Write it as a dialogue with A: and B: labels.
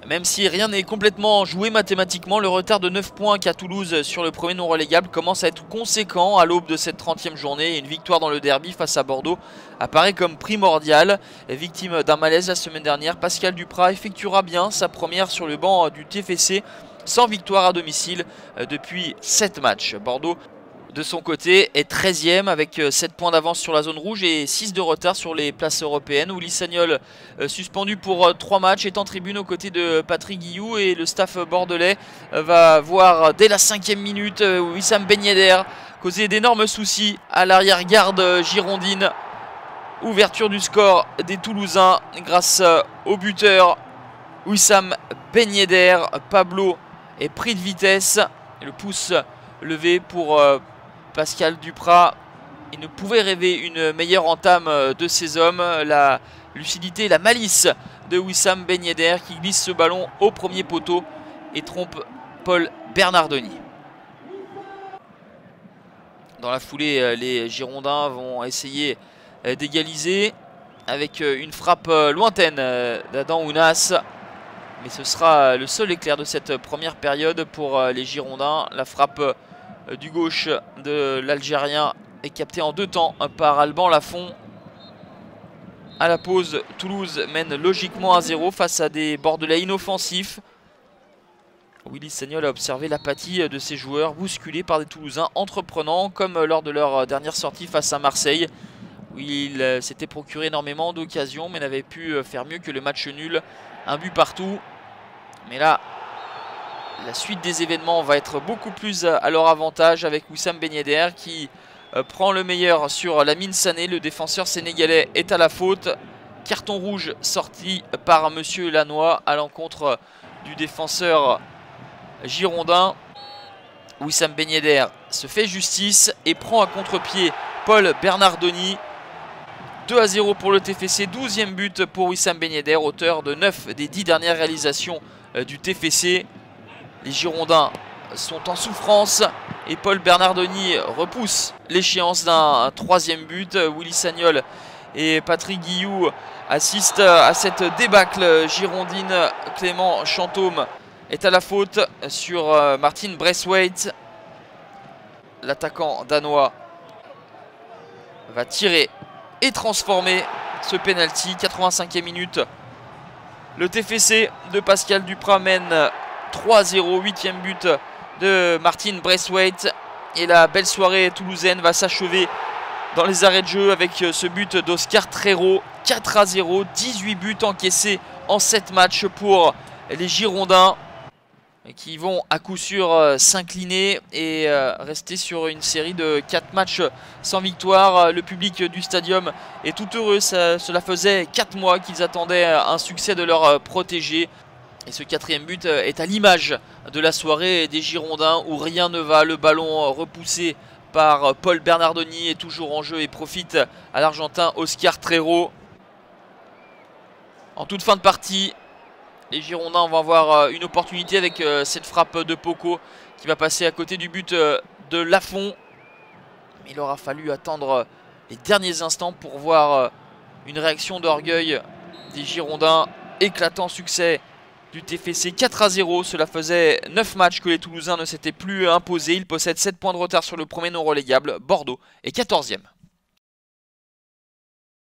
A: Même si rien n'est complètement joué mathématiquement, le retard de 9 points qu'a Toulouse sur le premier non relégable commence à être conséquent à l'aube de cette 30e journée. Et une victoire dans le derby face à Bordeaux apparaît comme primordiale. Victime d'un malaise la semaine dernière, Pascal Duprat effectuera bien sa première sur le banc du TFC sans victoire à domicile depuis 7 matchs. Bordeaux, de son côté, est 13e avec 7 points d'avance sur la zone rouge et 6 de retard sur les places européennes. Willy Sagnol, suspendu pour 3 matchs, est en tribune aux côtés de Patrick Guillou et le staff bordelais va voir dès la 5e minute Wissam Ben Yedder causer d'énormes soucis à l'arrière-garde girondine. Ouverture du score des Toulousains grâce au buteur Wissam Ben Yedder. Pablo est pris de vitesse, le pouce levé pour Pascal Duprat. Il ne pouvait rêver une meilleure entame de ces hommes. La lucidité et la malice de Wissam Ben Yedder qui glisse ce ballon au premier poteau et trompe Paul Bernardoni. Dans la foulée, les Girondins vont essayer d'égaliser avec une frappe lointaine d'Adam Ounas. Mais ce sera le seul éclair de cette première période pour les Girondins. La frappe du gauche de l'Algérien est captée en 2 temps par Alban Lafont. À la pause, Toulouse mène logiquement 1-0 face à des Bordelais inoffensifs. Willy Sagnol a observé l'apathie de ses joueurs bousculés par des Toulousains entreprenants comme lors de leur dernière sortie face à Marseille où il s'était procuré énormément d'occasions mais n'avait pu faire mieux que le match nul. Un but partout. Mais là, la suite des événements va être beaucoup plus à leur avantage avec Wissam Ben Yedder qui prend le meilleur sur Lamine Sané. Le défenseur sénégalais est à la faute. Carton rouge sorti par Monsieur Lannoy à l'encontre du défenseur girondin. Wissam Ben Yedder se fait justice et prend à contre-pied Paul Bernardoni. 2-0 pour le TFC, 12e but pour Wissam Ben Yedder, auteur de 9 des 10 dernières réalisations du TFC. Les Girondins sont en souffrance et Paul Bernardoni repousse l'échéance d'un 3e but. Willy Sagnol et Patrick Guillou assistent à cette débâcle girondine. Clément Chantôme est à la faute sur Martin Braithwaite. L'attaquant danois va tirer et transformer ce penalty. 85e minute. Le TFC de Pascal Duprat mène 3-0. 8e but de Martin Braithwaite. Et la belle soirée toulousaine va s'achever dans les arrêts de jeu avec ce but d'Oscar Trero. 4-0. 18 buts encaissés en 7 matchs pour les Girondins, qui vont à coup sûr s'incliner et rester sur une série de 4 matchs sans victoire. Le public du stadium est tout heureux. Cela faisait 4 mois qu'ils attendaient un succès de leur protégé. Et ce 4e but est à l'image de la soirée des Girondins où rien ne va. Le ballon repoussé par Paul Bernardoni est toujours en jeu et profite à l'Argentin Oscar Trero. En toute fin de partie, les Girondins vont avoir une opportunité avec cette frappe de Poko qui va passer à côté du but de Lafont. Mais il aura fallu attendre les derniers instants pour voir une réaction d'orgueil des Girondins. Éclatant succès du TFC, 4-0. Cela faisait 9 matchs que les Toulousains ne s'étaient plus imposés. Ils possèdent 7 points de retard sur le premier non relégable. Bordeaux est 14e.